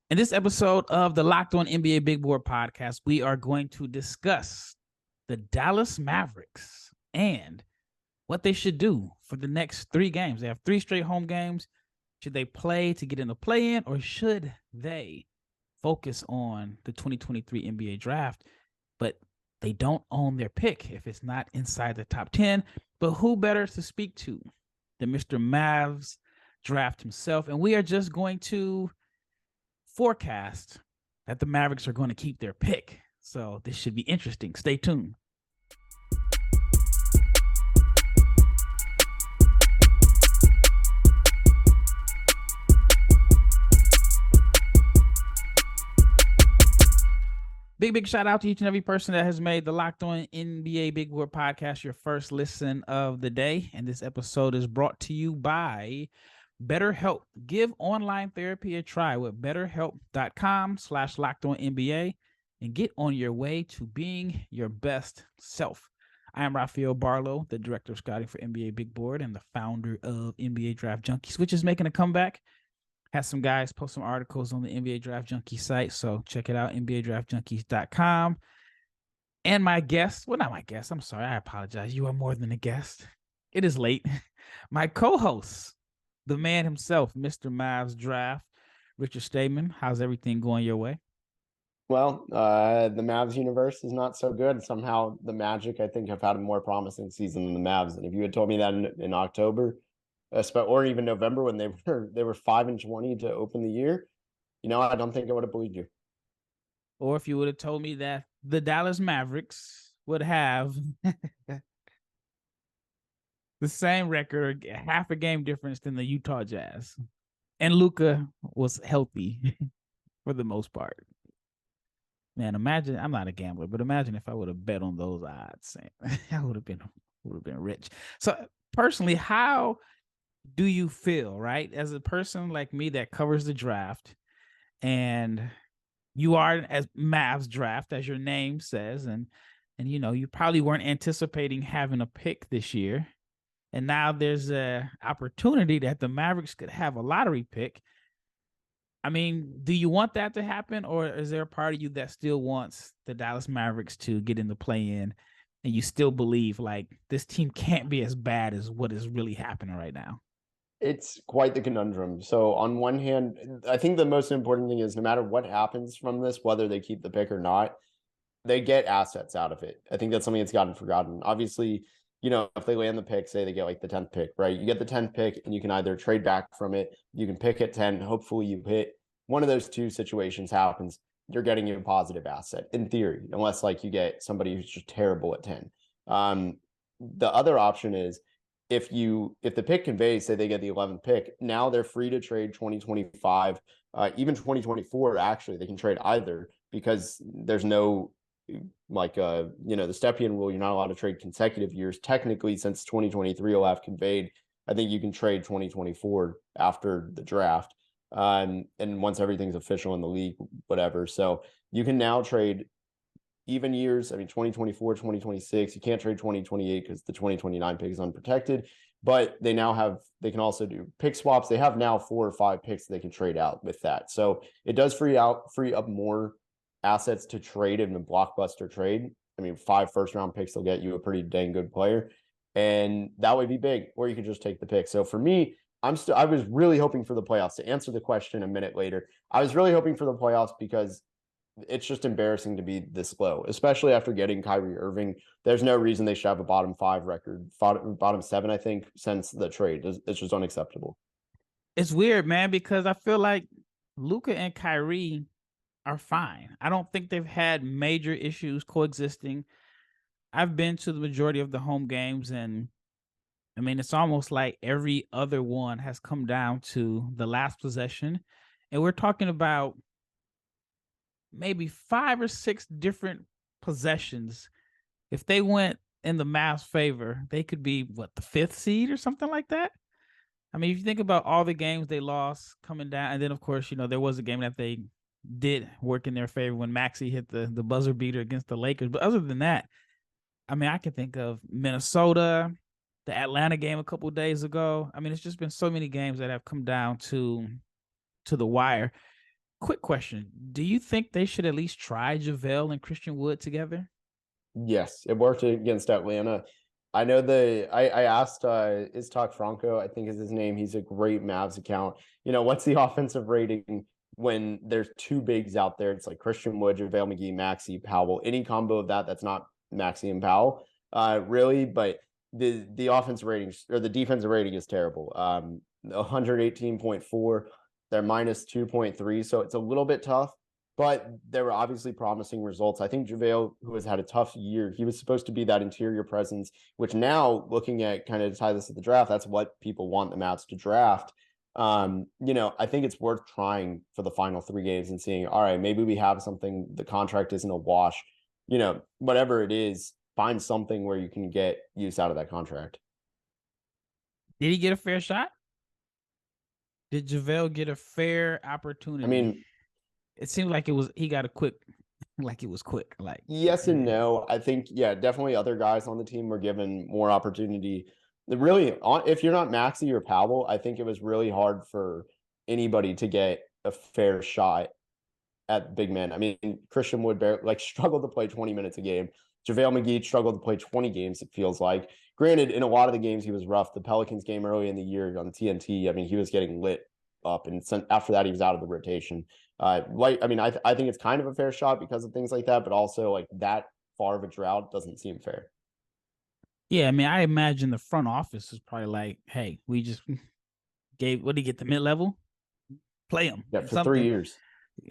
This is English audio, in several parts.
In this episode of the Locked On NBA Big Board podcast, we are going to discuss the Dallas Mavericks and what they should do for the next 3 games. They have 3 straight home games. Should they play to get in the play-in, or should they focus on the 2023 NBA draft? But they don't own their pick if it's not inside the top 10. But who better to speak to than Mr. Mavs draft himself? And we are just going to forecast that the Mavericks are going to keep their pick. So this should be interesting. Stay tuned. Big shout out to each and every person that has made the Locked On NBA Big Board podcast your first listen of the day. And this episode is brought to you by BetterHelp. Give online therapy a try with BetterHelp.com/LockedOnNBA and get on your way to being your best self. I am Rafael Barlowe, the director of scouting for NBA Big Board and the founder of NBA Draft Junkies, which is making a comeback. Had some guys post some articles on the NBA Draft Junkies site, so check it out, NBADraftJunkies.com. And my guest, well, not my guest, I'm sorry, I apologize. You are more than a guest. It is late. My co-host, the man himself, Mr. Mavs Draft, Richard Stayman. How's everything going your way? Well, the Mavs universe is not so good. Somehow the Magic, I think, have had a more promising season than the Mavs. And if you had told me that in October, or even November, when they were 5-20 to open the year, I don't think I would have believed you. Or if you would have told me that the Dallas Mavericks would have the same record, half a game difference than the Utah Jazz, and Luka was healthy for the most part. Man, imagine, I'm not a gambler, but imagine if I would have bet on those odds. I would have been rich. So personally, how do you feel, right? As a person like me that covers the draft, and you are as Mavs Draft, as your name says, and you probably weren't anticipating having a pick this year. And now there's an opportunity that the Mavericks could have a lottery pick. I mean, do you want that to happen, or is there a part of you that still wants the Dallas Mavericks to get in the play-in, and you still believe like this team can't be as bad as what is really happening right now? It's quite the conundrum. So on one hand, I think the most important thing is no matter what happens from this, whether they keep the pick or not, they get assets out of it. I think that's something that's gotten forgotten. Obviously, if they land the pick, say they get like the 10th pick, right? You get the 10th pick and you can either trade back from it. You can pick at 10. Hopefully you hit one of those two situations happens. You're getting a positive asset in theory, unless like you get somebody who's just terrible at 10. The other option is if the pick conveys, say they get the 11th pick, now they're free to trade 2025, even 2024. Actually, they can trade either because there's no the Stepien rule. You're not allowed to trade consecutive years. Technically, since 2023 will have conveyed, I think you can trade 2024 after the draft. And once everything's official in the league, whatever. So you can now trade even years. I mean, 2024, 2026, you can't trade 2028 because the 2029 pick is unprotected, but they can also do pick swaps. They have now 4 or 5 picks that they can trade out with that. So it does free up more assets to trade in a blockbuster trade. I mean, 5 first-round picks, they'll get you a pretty dang good player, and that would be big, or you could just take the pick. So for me, I was really hoping for the playoffs. To answer the question a minute later, I was really hoping for the playoffs because it's just embarrassing to be this low, especially after getting Kyrie Irving. There's no reason they should have a bottom 5 record, bottom 7, I think, since the trade. It's just unacceptable. It's weird, man, because I feel like Luka and Kyrie are fine. I don't think they've had major issues coexisting. I've been to the majority of the home games, and I mean, it's almost like every other one has come down to the last possession. And we're talking about maybe 5 or 6 different possessions. If they went in the Mavs' favor, they could be, the 5th seed or something like that? I mean, if you think about all the games they lost coming down, and then, of course, there was a game that they did work in their favor when Maxey hit the buzzer beater against the Lakers. But other than that, I mean, I can think of Minnesota, the Atlanta game a couple of days ago. I mean, it's just been so many games that have come down to the wire. Quick question. Do you think they should at least try JaVale and Christian Wood together? Yes, it worked against Atlanta. I know I asked Talk Franco, I think is his name. He's a great Mavs account. What's the offensive rating when there's two bigs out there? It's like Christian Wood, JaVale McGee, Maxey, Powell. Any combo of that's not Maxey and Powell, really. But the offensive ratings or the defensive rating is terrible. 118.4. They're minus 2.3, so it's a little bit tough. But there were obviously promising results. I think JaVale, who has had a tough year, he was supposed to be that interior presence, which now, looking at kind of tie this to the draft, that's what people want the Mavs to draft. I think it's worth trying for the final 3 games and seeing, all right, maybe we have something. The contract isn't a wash. Whatever it is, find something where you can get use out of that contract. Did he get a fair shot? Did JaVale get a fair opportunity? I mean, it seemed like he got a quick, like it was quick. Like, yes and no. I think, yeah, definitely other guys on the team were given more opportunity. Really, if you're not Maxey or Powell, I think it was really hard for anybody to get a fair shot at big men. I mean, Christian Wood struggled to play 20 minutes a game. JaVale McGee struggled to play 20 games, it feels like. Granted, in a lot of the games, he was rough. The Pelicans game early in the year on TNT, I mean, he was getting lit up. And after that, he was out of the rotation. I think it's kind of a fair shot because of things like that, but also like that far of a drought doesn't seem fair. Yeah, I mean, I imagine the front office is probably like, hey, we just what did he get, the mid-level? Play him. Yeah, for 3 years.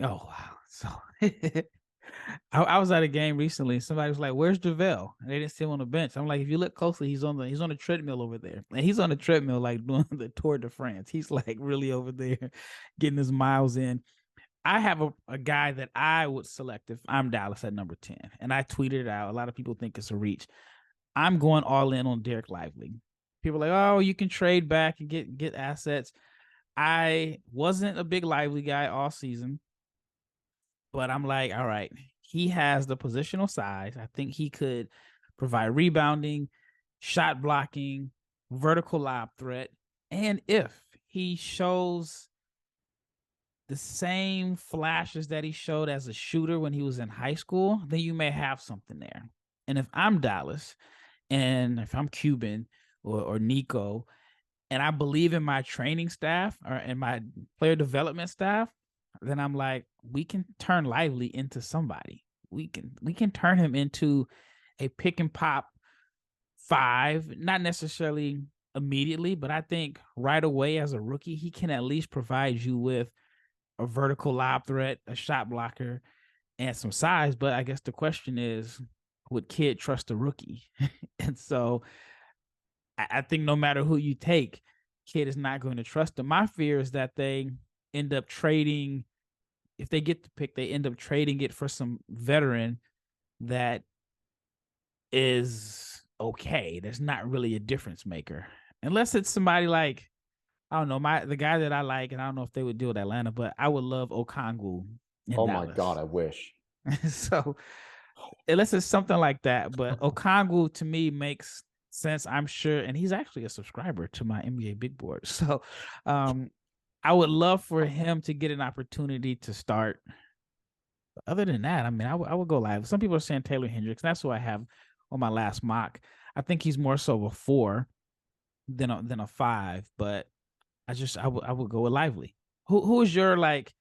Oh, wow. So I was at a game recently. Somebody was like, "Where's JaVale?" And they didn't see him on the bench. I'm like, if you look closely, he's on the treadmill over there, and he's on the treadmill like doing the Tour de France. He's like really over there, getting his miles in. I have a guy that I would select if I'm Dallas at number 10, and I tweeted it out. A lot of people think it's a reach. I'm going all in on Derek Lively. People are like, oh, you can trade back and get assets. I wasn't a big Lively guy all season, but I'm like, all right, he has the positional size. I think he could provide rebounding, shot blocking, vertical lob threat. And if he shows the same flashes that he showed as a shooter when he was in high school, then you may have something there. And if I'm Dallas, and if I'm Cuban or Nico, and I believe in my training staff or in my player development staff, then I'm like, we can turn Lively into somebody. We can turn him into a pick and pop 5, not necessarily immediately, but I think right away as a rookie, he can at least provide you with a vertical lob threat, a shot blocker, and some size. But I guess the question is, would Kid trust a rookie? And so I think no matter who you take, Kid is not going to trust him. My fear is that they end up trading. If they get the pick, they end up trading it for some veteran that is okay. That's not really a difference maker. Unless it's somebody like, I don't know, the guy that I like, and I don't know if they would deal with Atlanta, but I would love Okongwu in Dallas. My God, I wish. So unless it's something like that, but Okongwu to me makes sense, I'm sure, and he's actually a subscriber to my NBA Big Board. So I would love for him to get an opportunity to start. Other than that, I mean, I would go live. Some people are saying Taylor Hendricks. That's who I have on my last mock. I think he's more so a 4 than a 5, but I would go with Lively. Who is your like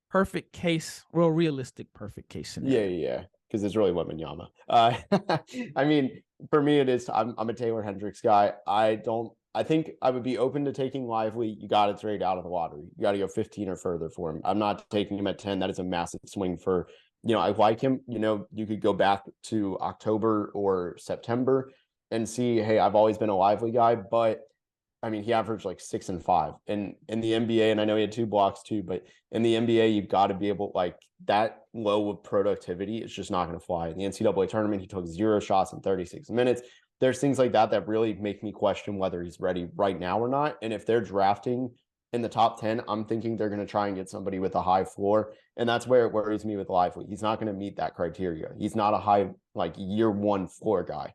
perfect case, realistic perfect case scenario? Yeah. Because it's really Wembanyama. I mean, for me, it is. I'm a Taylor Hendricks guy. I think I would be open to taking Lively. You got to trade out of the lottery. You got to go 15 or further for him. I'm not taking him at 10. That is a massive swing for, I like him. You could go back to October or September and see, hey, I've always been a Lively guy, but I mean, he averaged like 6 and 5 in the NBA, and I know he had 2 blocks too, but in the NBA, you've got to be able, like, that low of productivity is just not going to fly. In the NCAA tournament, he took 0 shots in 36 minutes. There's things like that really make me question whether he's ready right now or not. And if they're drafting in the top 10, I'm thinking they're going to try and get somebody with a high floor. And that's where it worries me with Lively. He's not going to meet that criteria. He's not a high, like, year 1 floor guy.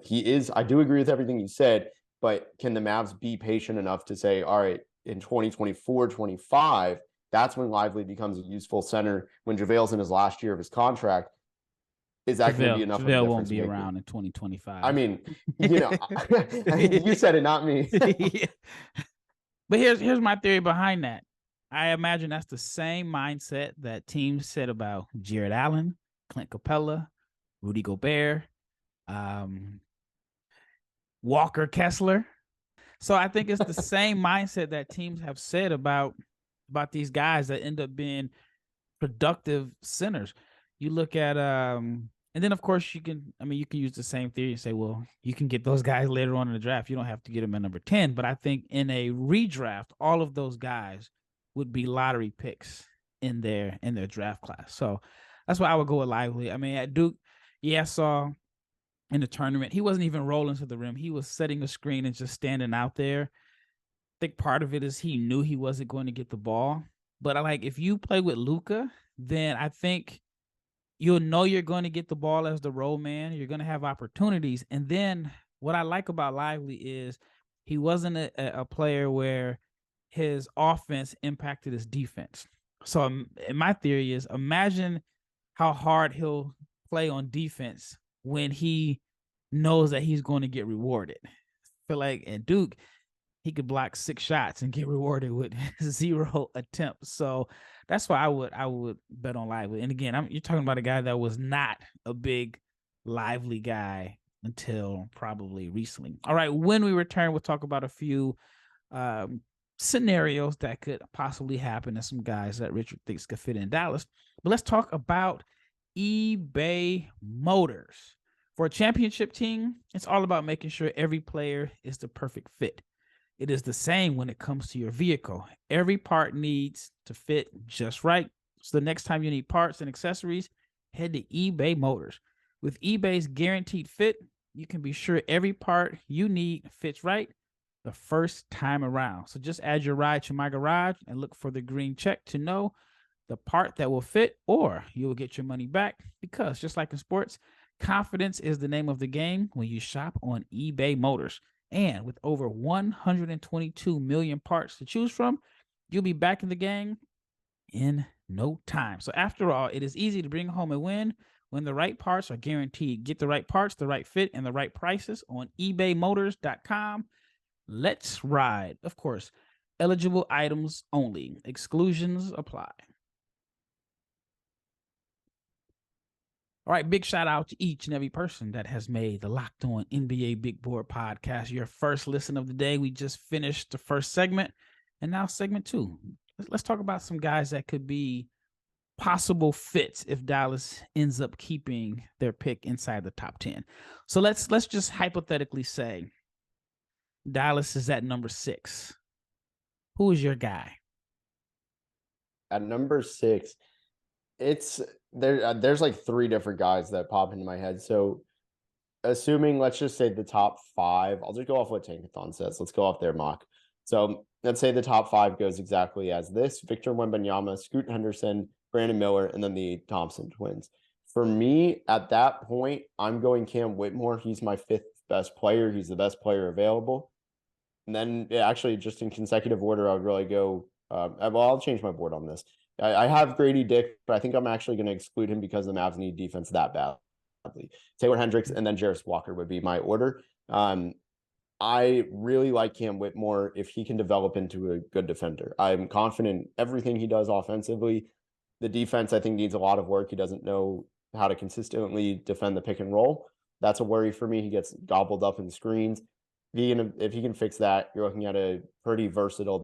He is, I do agree with everything you said, but can the Mavs be patient enough to say, all right, in 2024, 25, That's when Lively becomes a useful center. When JaVale's in his last year of his contract, is that going to be enough of a JaVale difference won't be maker? around in 2025. I mean, you said it, not me. Yeah. But here's my theory behind that. I imagine that's the same mindset that teams said about Jared Allen, Clint Capella, Rudy Gobert, Walker Kessler. So I think it's the same mindset that teams have said about these guys that end up being productive centers. You look at and then of course you can use the same theory and say, well, you can get those guys later on in the draft. You don't have to get them at number 10. But I think in a redraft, all of those guys would be lottery picks in their draft class. So that's why I would go with Lively. I mean, at Duke, I saw in the tournament, he wasn't even rolling to the rim. He was setting a screen and just standing out there. I think part of it is he knew he wasn't going to get the ball. But if you play with Luka, then I think you'll know you're going to get the ball as the role man. You're going to have opportunities. And then what I like about Lively is he wasn't a player where his offense impacted his defense. So my theory is, imagine how hard he'll play on defense when he knows that he's going to get rewarded. I feel like at Duke, he could block 6 shots and get rewarded with 0 attempts. So that's why I would bet on Lively. And again, you're talking about a guy that was not a big Lively guy until probably recently. All right, when we return, we'll talk about a few scenarios that could possibly happen and some guys that Richard thinks could fit in Dallas. But let's talk about eBay Motors. For a championship team, it's all about making sure every player is the perfect fit. It is the same when it comes to your vehicle. Every part needs to fit just right. So the next time you need parts and accessories, head to eBay Motors. With eBay's guaranteed fit, you can be sure every part you need fits right the first time around. So just add your ride to My Garage and look for the green check to know the part that will fit, or you will get your money back, because just like in sports, confidence is the name of the game when you shop on eBay Motors. And with over 122 million parts to choose from, you'll be back in the game in no time. So after all, it is easy to bring home a win when the right parts are guaranteed. Get the right parts, the right fit, and the right prices on ebaymotors.com. Let's ride. Of course, eligible items only. Exclusions apply. All right, big shout out to each and every person that has made the Locked On NBA Big Board podcast your first listen of the day. We just finished the first segment, and now segment 2. Let's talk about some guys that could be possible fits if Dallas ends up keeping their pick inside the top 10. So let's just hypothetically say Dallas is at number 6. Who is your guy? At number 6, there's like 3 different guys that pop into my head. So assuming, let's just say the top 5, I'll just go off what Tankathon says. Let's go off their mock. So let's say the top 5 goes exactly as this: Victor Wembanyama, Scoot Henderson, Brandon Miller, and then the Thompson twins. For me, at that point, I'm going Cam Whitmore. He's my 5th best player. He's the best player available. And then actually, just in consecutive order, I would really go. I'll change my board on this. I have Grady Dick, but I think I'm actually going to exclude him because the Mavs need defense that badly. Taylor Hendricks and then Jarris Walker would be my order. I really like Cam Whitmore if he can develop into a good defender. I'm confident in everything he does offensively. The defense, I think, needs a lot of work. He doesn't know how to consistently defend the pick and roll. That's a worry for me. He gets gobbled up in screens. If he can fix that, you're looking at a pretty versatile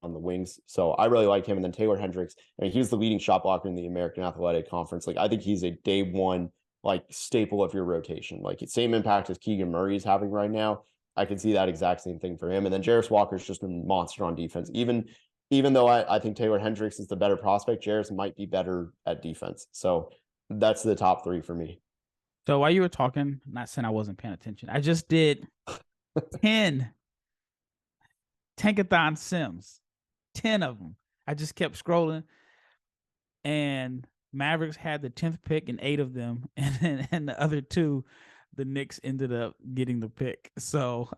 on the wings. So I really like him. And then Taylor Hendricks, I mean, he's the leading shot blocker in the American Athletic Conference. I think he's a day one staple of your rotation. Same impact as Keegan Murray is having right now. I can see that exact same thing for him. And then Jarris Walker is just a monster on defense. Even though I think Taylor Hendricks is the better prospect, Jarris might be better at defense. So that's the top 3 for me. So while you were talking, not saying I wasn't paying attention, I just did 10 Tankathon Sims. 10 of them. I just kept scrolling, and Mavericks had the 10th pick and 8 of them, and the other 2, the Knicks ended up getting the pick. So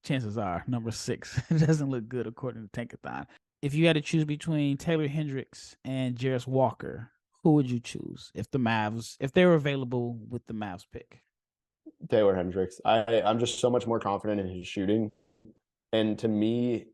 chances are number 6 doesn't look good according to Tankathon. if you had to choose between Taylor Hendricks and Jarris Walker, who would you choose if they were available with the Mavs pick? Taylor Hendricks. I'm just so much more confident in his shooting. And to me,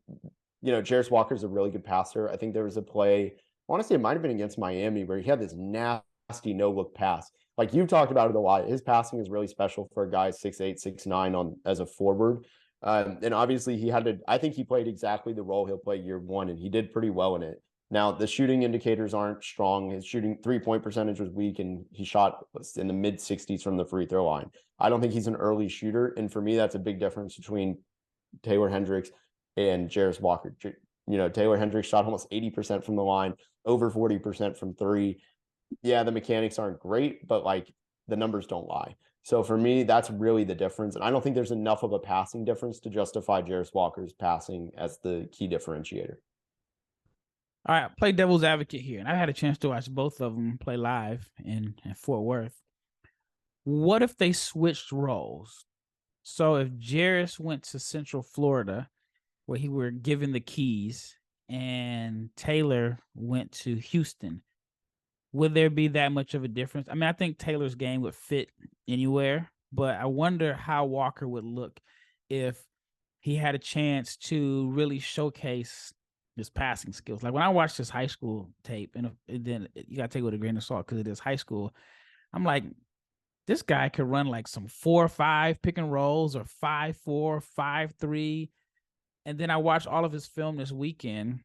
Jarris Walker's a really good passer. I think there was a play, I want to say it might have been against Miami, where he had this nasty no-look pass. Like you've talked about it a lot. His passing is really special for a guy 6'8", 6'9" as a forward. And obviously I think he played exactly the role he'll play year one, and he did pretty well in it. Now, the shooting indicators aren't strong. His shooting 3-point percentage was weak, and he shot in the mid-60s from the free throw line. I don't think he's an early shooter. And for me, that's a big difference between Taylor Hendricks and Jarris Walker. Taylor Hendricks shot almost 80% from the line, over 40% from three. Yeah, the mechanics aren't great, but like the numbers don't lie. So for me, that's really the difference. And I don't think there's enough of a passing difference to justify Jarris Walker's passing as the key differentiator. All right, play devil's advocate here. And I had a chance to watch both of them play live in Fort Worth. What if they switched roles? So if Jarris went to Central Florida, where he were given the keys, and Taylor went to Houston, would there be that much of a difference? I mean, I think Taylor's game would fit anywhere, but I wonder how Walker would look if he had a chance to really showcase his passing skills. Like when I watched his high school tape, and then you got to take it with a grain of salt because it is high school, I'm like, this guy could run like some 4-5 pick and rolls or 5-4, 5-3. And then I watched all of his film this weekend,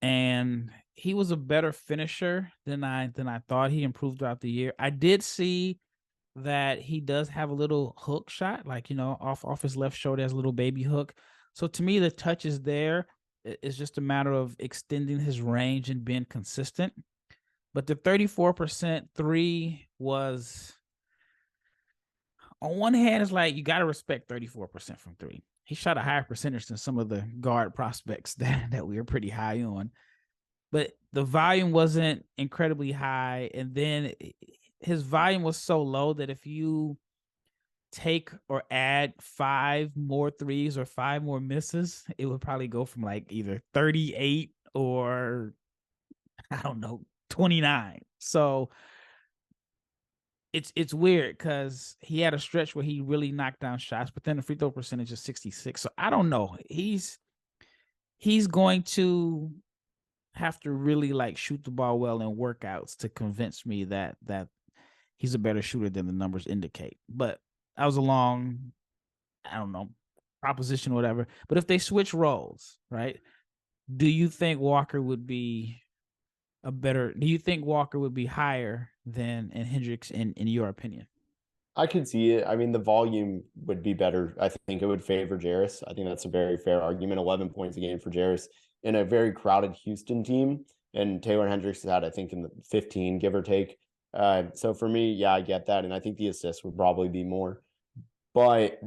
and he was a better finisher than I thought. He improved throughout the year. I did see that he does have a little hook shot, like, off his left shoulder, has a little baby hook. So to me, the touch is there. It's just a matter of extending his range and being consistent. But the 34% three was, on one hand, it's like you got to respect 34% from three. He shot a higher percentage than some of the guard prospects that we were pretty high on. But the volume wasn't incredibly high. And then his volume was so low that if you take or add 5 more threes or 5 more misses, it would probably go from like either 38 or, I don't know, 29. So it's weird because he had a stretch where he really knocked down shots, but then the free throw percentage is 66. So I don't know. He's going to have to really like shoot the ball well in workouts to convince me that he's a better shooter than the numbers indicate. But I was a long, I don't know, proposition or whatever. But if they switch roles, right? Do you think Walker would be do you think Walker would be higher than Hendricks in your opinion? I could see it. I mean, the volume would be better. I think it would favor Jarris. I think that's a very fair argument. 11 points a game for Jarris in a very crowded Houston team. And Taylor Hendricks had, I think, in the 15, give or take. So for me, yeah, I get that. And I think the assists would probably be more. But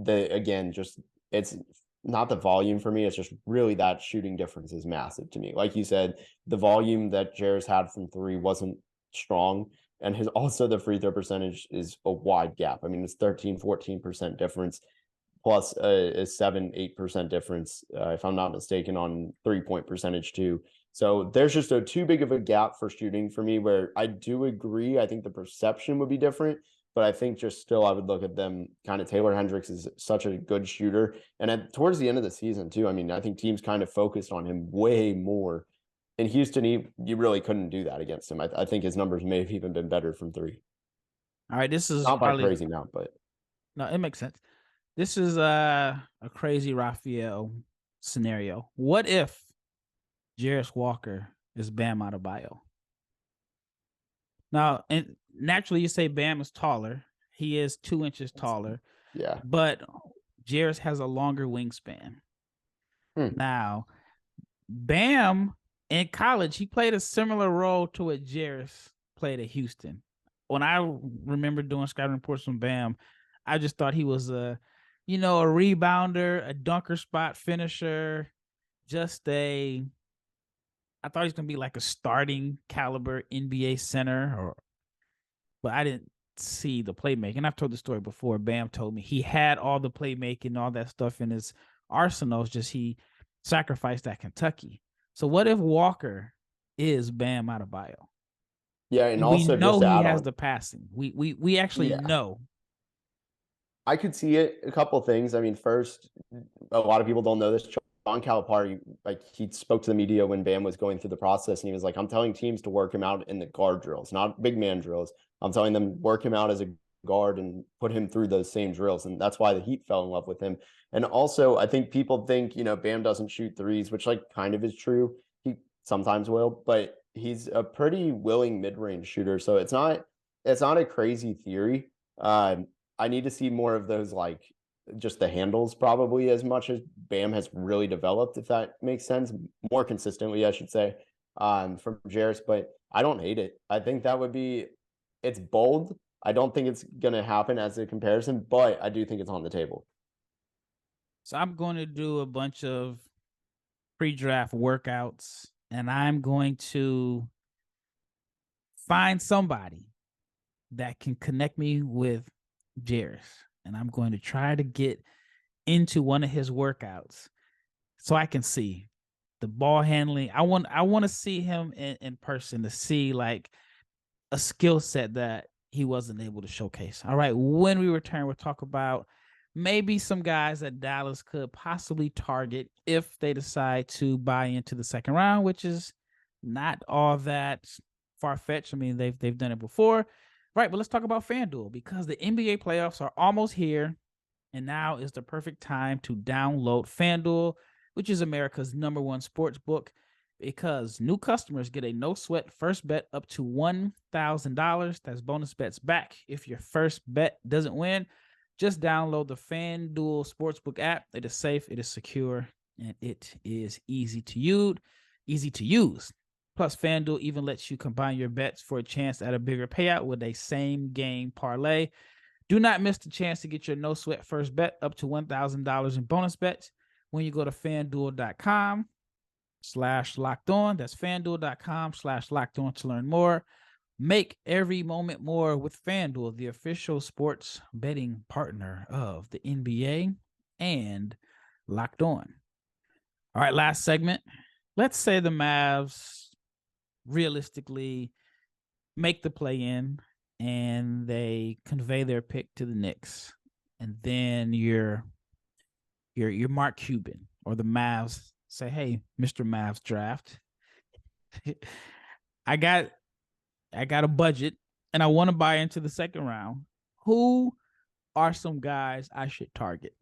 it's not the volume for me. It's just really that shooting difference is massive to me. Like you said, the volume that Jarris had from three wasn't strong. And also the free throw percentage is a wide gap. I mean, it's 13-14% difference plus a 7-8% difference, if I'm not mistaken, on 3-point percentage too. So there's just too big of a gap for shooting for me, where I do agree. I think the perception would be different, but I think just still I would look at them kind of. Taylor Hendricks is such a good shooter. And towards the end of the season too, I mean, I think teams kind of focused on him way more. In Houston, you really couldn't do that against him. I think his numbers may have even been better from three. All right, this is not by crazy amount, but no, it makes sense. This is a crazy Rafael scenario. What if Jarris Walker is Bam Adebayo? Now, and naturally, you say Bam is taller. He is 2 inches taller. Yeah, but Jarris has a longer wingspan. Now, Bam in college, he played a similar role to what Jarris played at Houston. When I remember doing scouting reports from Bam, I just thought he was a rebounder, a dunker spot finisher, I thought he's going to be like a starting caliber NBA center, but I didn't see the playmaking. I've told the story before. Bam told me he had all the playmaking, all that stuff in his arsenal. It's just he sacrificed at Kentucky. So what if Walker is Bam Adebayo? Yeah, and We also know just to he add has on, the passing. We actually know. I could see it. A couple things. I mean, first, a lot of people don't know this. John Calipari, like he spoke to the media when Bam was going through the process, and he was like, "I'm telling teams to work him out in the guard drills, not big man drills. I'm telling them work him out as a guard and put him through those same drills." And that's why the Heat fell in love with him. And also, I think people think, Bam doesn't shoot threes, which like kind of is true. He sometimes will, but he's a pretty willing mid-range shooter. So it's not a crazy theory. I need to see more of those, like just the handles probably as much as Bam has really developed, if that makes sense, more consistently, I should say, from Jarris. But I don't hate it. I think it's bold. I don't think it's going to happen as a comparison, but I do think it's on the table. So I'm going to do a bunch of pre-draft workouts, and I'm going to find somebody that can connect me with Jarris, and I'm going to try to get into one of his workouts so I can see the ball handling. I want to see him in person to see like a skill set that he wasn't able to showcase. All right, when we return, we'll talk about maybe some guys that Dallas could possibly target if they decide to buy into the second round, which is not all that far-fetched. I mean, they've done it before. Right, but let's talk about FanDuel because the NBA playoffs are almost here, and now is the perfect time to download FanDuel, which is America's #1 sports book, because new customers get a no-sweat first bet up to $1,000. That's bonus bets back if your first bet doesn't win. Just download the FanDuel Sportsbook app. It is safe, it is secure, and it is easy to use. Plus, FanDuel even lets you combine your bets for a chance at a bigger payout with a same-game parlay. Do not miss the chance to get your no-sweat first bet up to $1,000 in bonus bets when you go to FanDuel.com/locked-on. That's FanDuel.com/locked-on to learn more. Make every moment more with FanDuel, the official sports betting partner of the NBA and Locked On. All right, last segment. Let's say the Mavs realistically make the play-in and they convey their pick to the Knicks, and then your Mark Cuban or the Mavs say, "Hey, Mr. Mavs draft, I got a budget and I want to buy into the second round. Who are some guys I should target?"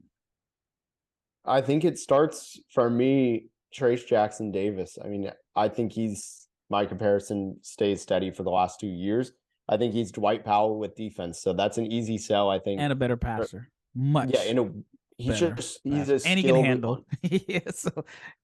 I think it starts for me, Trace Jackson Davis. I mean, I think my comparison stays steady for the last 2 years. I think he's Dwight Powell with defense. So that's an easy sell, I think. And a better passer. Much. Yeah, he's a and he can handle. Yeah,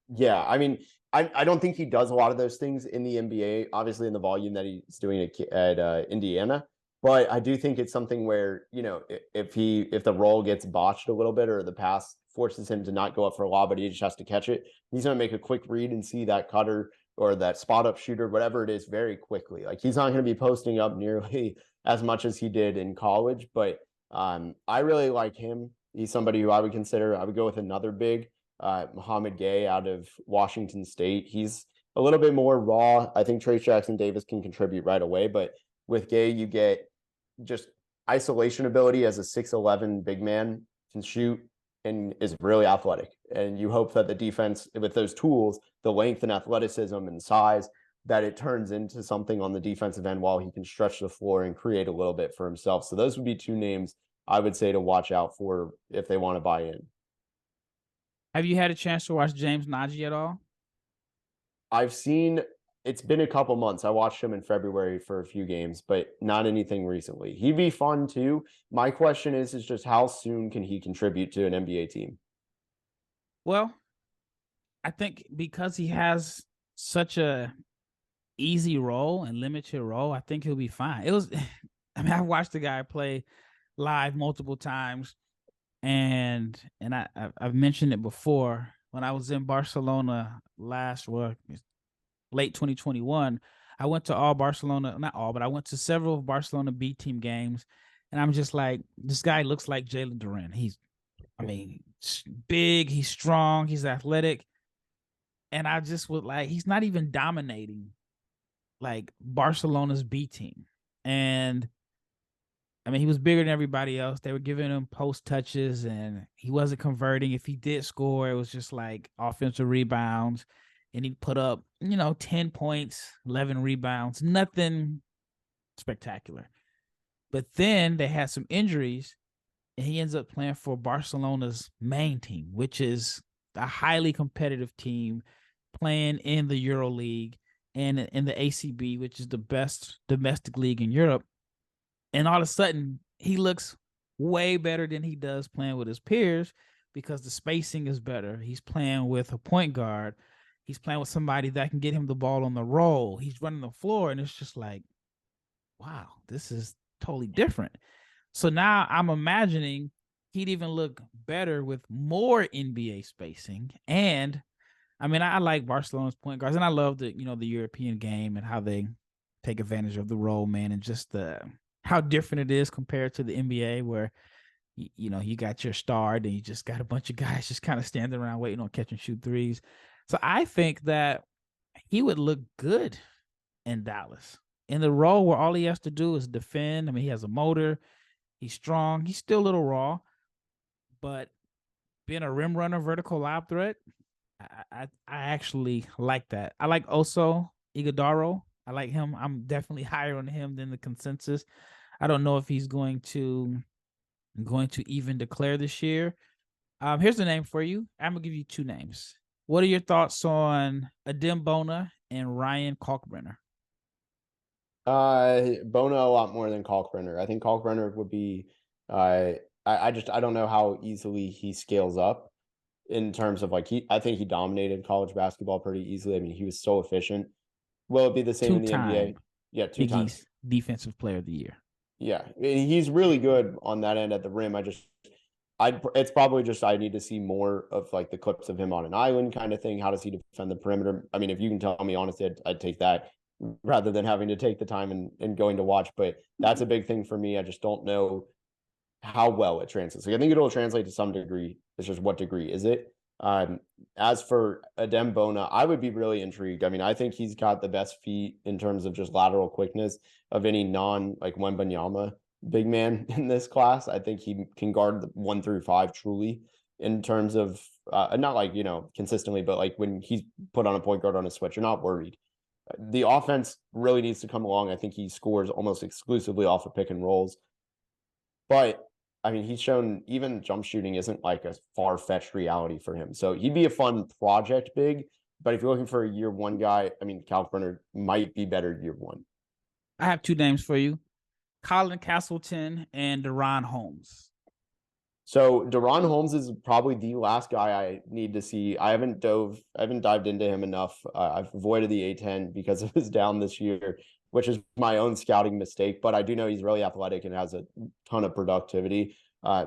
yeah, I mean, I don't think he does a lot of those things in the NBA, obviously in the volume that he's doing at Indiana. But I do think it's something where, if the roll gets botched a little bit or the pass forces him to not go up for a lob, but he just has to catch it, he's going to make a quick read and see that cutter or that spot up shooter, whatever it is, very quickly. Like he's not going to be posting up nearly as much as he did in college, but I really like him. He's somebody who I would go with another big, Mohamed Gay out of Washington State. He's a little bit more raw. I think Trace Jackson Davis can contribute right away, but with Gay, you get just isolation ability as a 6'11" big man, can shoot and is really athletic. And you hope that the defense, with those tools, the length and athleticism and size, that it turns into something on the defensive end while he can stretch the floor and create a little bit for himself. So those would be two names I would say to watch out for if they want to buy in. Have you had a chance to watch James Nagy at all? It's been a couple months. I watched him in February for a few games, but not anything recently. He'd be fun too. My question is just how soon can he contribute to an NBA team? Well, I think because he has such a easy role and limited role, I think he'll be fine. I've watched the guy play live multiple times, and I've mentioned it before. When I was in Barcelona late 2021, I went to I went to several Barcelona B team games, and I'm just like, this guy looks like Jalen Duren. He's big, he's strong, he's athletic, And I just would like, he's not even dominating like Barcelona's B team. And I mean, he was bigger than everybody else. They were giving him post touches and he wasn't converting. If he did score, it was just like offensive rebounds. And he put up, 10 points, 11 rebounds, nothing spectacular. But then they had some injuries and he ends up playing for Barcelona's main team, which is a highly competitive team playing in the Euro League and in the ACB, which is the best domestic league in Europe. And all of a sudden, he looks way better than he does playing with his peers because the spacing is better. He's playing with a point guard. He's playing with somebody that can get him the ball on the roll. He's running the floor, and it's just like, wow, this is totally different. So now I'm imagining he'd even look better with more NBA spacing. And I mean, I like Barcelona's point guards, and I love the the European game and how they take advantage of the role man and just how different it is compared to the NBA where you got your star and you just got a bunch of guys just kind of standing around waiting on catch and shoot threes. So I think that he would look good in Dallas in the role where all he has to do is defend. I mean, he has a motor, he's strong, he's still a little raw, but being a rim runner, vertical lob threat, I actually like that. I like Oso Iguodaro. I like him. I'm definitely higher on him than the consensus. I don't know if he's going to even declare this year. Here's the name for you. I'm gonna give you two names. What are your thoughts on Adem Bona and Ryan Kalkbrenner? Bona a lot more than Kalkbrenner. I think Kalkbrenner would be. I don't know how easily he scales up in terms of like I think he dominated college basketball pretty easily. I mean, he was so efficient. Will it be the same in the NBA? Yeah, two Big times. East Defensive Player of the Year. Yeah, he's really good on that end at the rim. It's probably just I need to see more of like the clips of him on an island kind of thing. How does he defend the perimeter? I mean, if you can tell me honestly, I'd take that rather than having to take the time and going to watch. But that's a big thing for me. I just don't know how well it translates. Like, I think it'll translate to some degree. It's just what degree is it? As for Adem Bona, I would be really intrigued. I mean, I think he's got the best feet in terms of just lateral quickness of any non like Wembanyama big man in this class. I think he can guard the 1 through 5 truly in terms of not like consistently, but like when he's put on a point guard on a switch, you're not worried. The offense really needs to come along. I think he scores almost exclusively off of pick and rolls, but I mean, he's shown even jump shooting isn't like a far-fetched reality for him. So he'd be a fun project big. But if you're looking for a year one guy, I mean, Kalkbrenner might be better year one. I have two names for you: Colin Castleton and Deron Holmes. So Deron Holmes is probably the last guy I need to see. I haven't dived into him enough. I've avoided the A10 because of his down this year, which is my own scouting mistake. But I do know he's really athletic and has a ton of productivity. I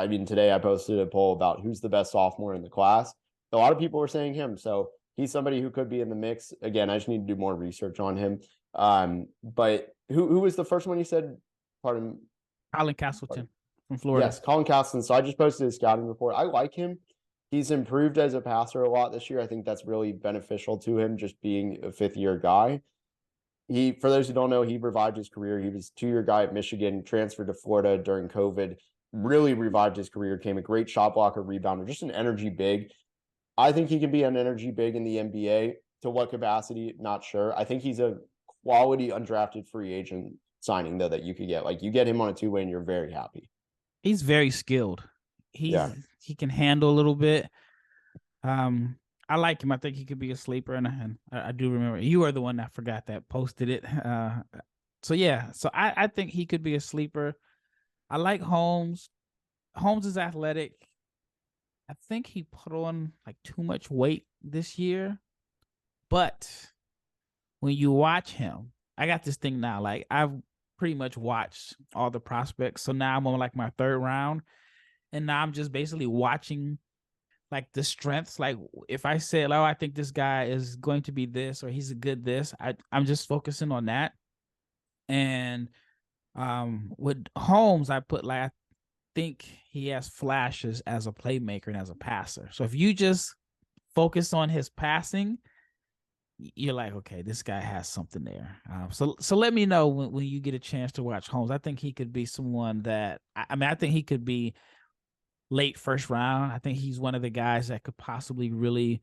mean, today I posted a poll about who's the best sophomore in the class. A lot of people were saying him. So he's somebody who could be in the mix. Again, I just need to do more research on him. But who was the first one you said? Pardon. Colin Castleton from Florida. Yes, Colin Castleton. So I just posted his scouting report. I like him. He's improved as a passer a lot this year. I think that's really beneficial to him, just being a fifth-year guy. For those who don't know, he revived his career. He was a 2-year guy at Michigan, transferred to Florida during COVID, really revived his career, became a great shot blocker, rebounder, just an energy big. I think he can be an energy big in the NBA. To what capacity? Not sure. I think he's a quality undrafted free agent signing, though, that you could get. Like, you get him on a two-way and you're very happy. He's very skilled. He can handle a little bit. I like him. I think he could be a sleeper, and I do remember you are the one that forgot that posted it. So I think he could be a sleeper. I like Holmes. Holmes is athletic. I think he put on like too much weight this year, but when you watch him, I got this thing now. Like, I've pretty much watched all the prospects, so now I'm on like my 3rd round, and now I'm just basically watching like the strengths. Like, if I say, oh, I think this guy is going to be this or he's a good this, I'm just focusing on that. And with Holmes, I put like, I think he has flashes as a playmaker and as a passer. So if you just focus on his passing, you're like, okay, this guy has something there. So let me know when you get a chance to watch Holmes. I think he could be someone that I think he could be late first round. I think he's one of the guys that could possibly really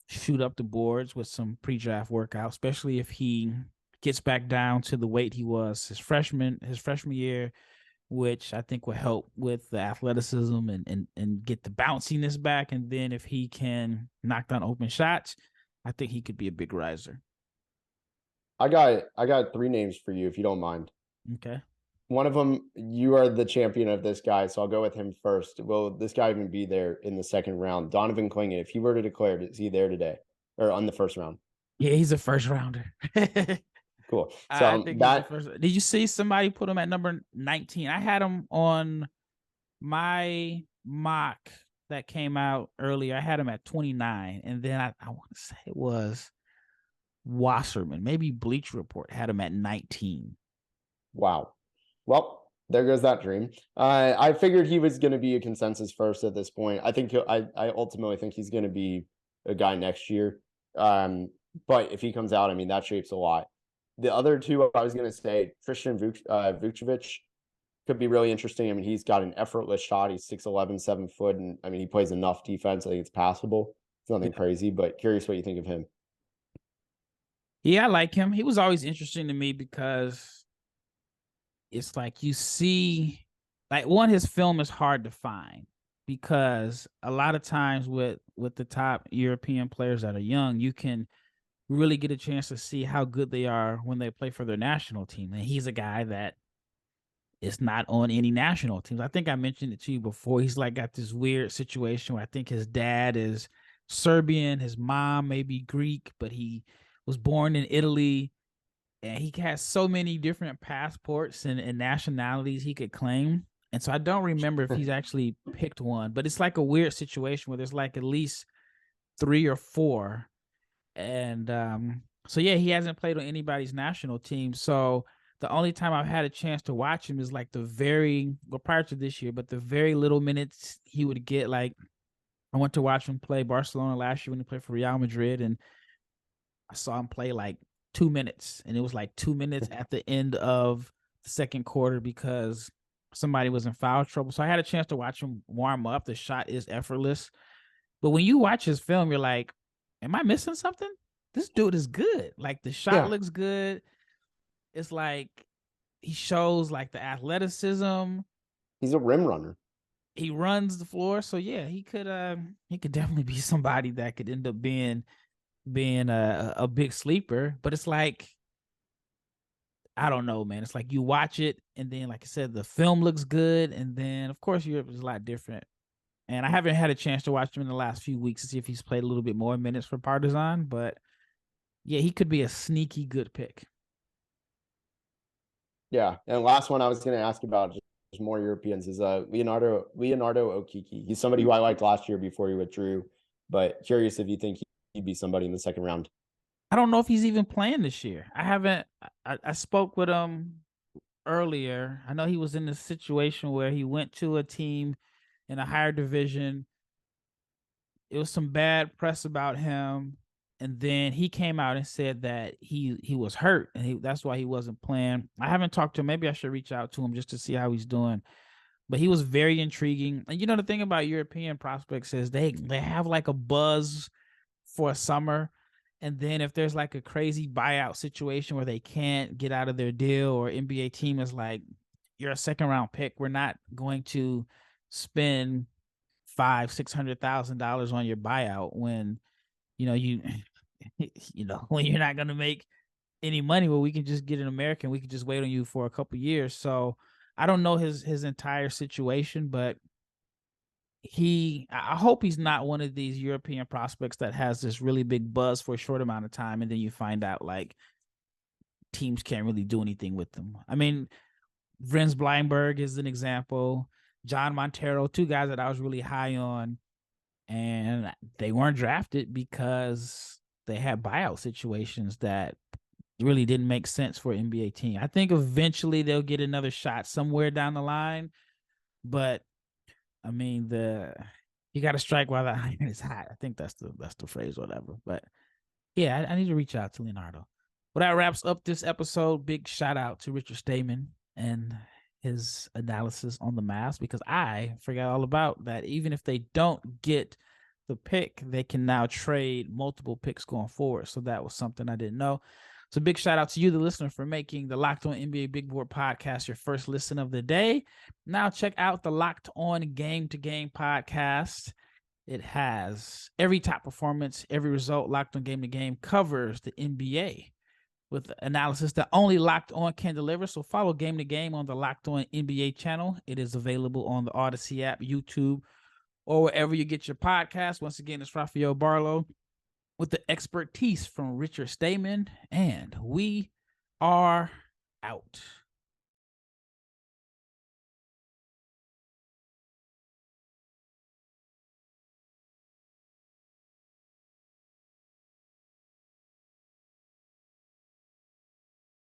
shoot up the boards with some pre-draft workout, especially if he gets back down to the weight he was his freshman year, which I think will help with the athleticism and get the bounciness back. And then if he can knock down open shots, I think he could be a big riser. I got 3 names for you if you don't mind. Okay. One of them, you are the champion of this guy, so I'll go with him first. Will this guy even be there in the second round? Donovan Clingan, if he were to declare, is he there today or on the first round? Yeah, he's a first rounder. Cool. So I think that first. Did you see somebody put him at number 19? I had him on my mock that came out earlier. I had him at 29, and then I want to say it was Wasserman, maybe Bleacher Report had him at 19. Wow. Well, there goes that dream. I figured he was going to be a consensus first at this point. I think I ultimately think he's going to be a guy next year. But if he comes out, I mean, that shapes a lot. The other 2 I was going to say, Christian Vucevic could be really interesting. I mean, he's got an effortless shot. He's 6'11", 7 foot, and I mean, he plays enough defense. I think it's passable. It's nothing crazy, but curious what you think of him. Yeah, I like him. He was always interesting to me because it's like you see, like, one, his film is hard to find because a lot of times with the top European players that are young, you can really get a chance to see how good they are when they play for their national team. And he's a guy that is not on any national teams. I think I mentioned it to you before. He's like got this weird situation where I think his dad is Serbian, his mom may be Greek, but he was born in Italy. And he has so many different passports and nationalities he could claim. And so I don't remember if he's actually picked one, but it's like a weird situation where there's like at least 3 or 4. And so, yeah, he hasn't played on anybody's national team. So the only time I've had a chance to watch him is like prior to this year, but the very little minutes he would get. Like, I went to watch him play Barcelona last year when he played for Real Madrid, and I saw him play like 2 minutes, and it was like 2 minutes at the end of the second quarter because somebody was in foul trouble. So I had a chance to watch him warm up. The shot is effortless. But when you watch his film, you're like, am I missing something? This dude is good. Like, the shot looks good. It's like he shows like the athleticism. He's a rim runner. He runs the floor. So yeah, he could definitely be somebody that could end up being a big sleeper. But it's like, I don't know, man. It's like you watch it, and then, like I said, the film looks good, and then of course Europe is a lot different. And I haven't had a chance to watch him in the last few weeks to see if he's played a little bit more minutes for Partizan, but yeah, he could be a sneaky good pick. Yeah, and last one I was going to ask about, just more Europeans, is Leonardo Okiki. He's somebody who I liked last year before he withdrew, but curious if you think he'd be somebody in the second round. I don't know if he's even playing this year. I spoke with him earlier. I know he was in this situation where he went to a team in a higher division. It was some bad press about him, and then he came out and said that he was hurt, and that's why he wasn't playing. I haven't talked to him. Maybe I should reach out to him just to see how he's doing. But he was very intriguing. And the thing about European prospects is they have like a buzz for a summer. And then if there's like a crazy buyout situation where they can't get out of their deal, or NBA team is like, you're a second round pick, we're not going to spend $500,000-$600,000 on your buyout when when you're not going to make any money. Well, we can just get an American. We can just wait on you for a couple years. So I don't know his entire situation, but I hope he's not one of these European prospects that has this really big buzz for a short amount of time, and then you find out like teams can't really do anything with them. I mean, Vrens Bleinberg is an example. John Montero, 2 guys that I was really high on, and they weren't drafted because they had buyout situations that really didn't make sense for an NBA team. I think eventually they'll get another shot somewhere down the line, but I mean, You got to strike while the iron is hot. I think that's the phrase, or whatever. But yeah, I need to reach out to Leonardo. Well, that wraps up this episode. Big shout out to Richard Stayman and his analysis on the Mavs, because I forgot all about that. Even if they don't get the pick, they can now trade multiple picks going forward. So that was something I didn't know. So big shout out to you, the listener, for making the Locked On NBA Big Board podcast your first listen of the day. Now check out the Locked On Game to Game podcast. It has every top performance, every result. Locked On Game to Game covers the NBA with analysis that only Locked On can deliver. So follow Game to Game on the Locked On NBA channel. It is available on the Odyssey app, YouTube, or wherever you get your podcast. Once again, it's Rafael Barlowe with the expertise from Richard Stayman, and we are out.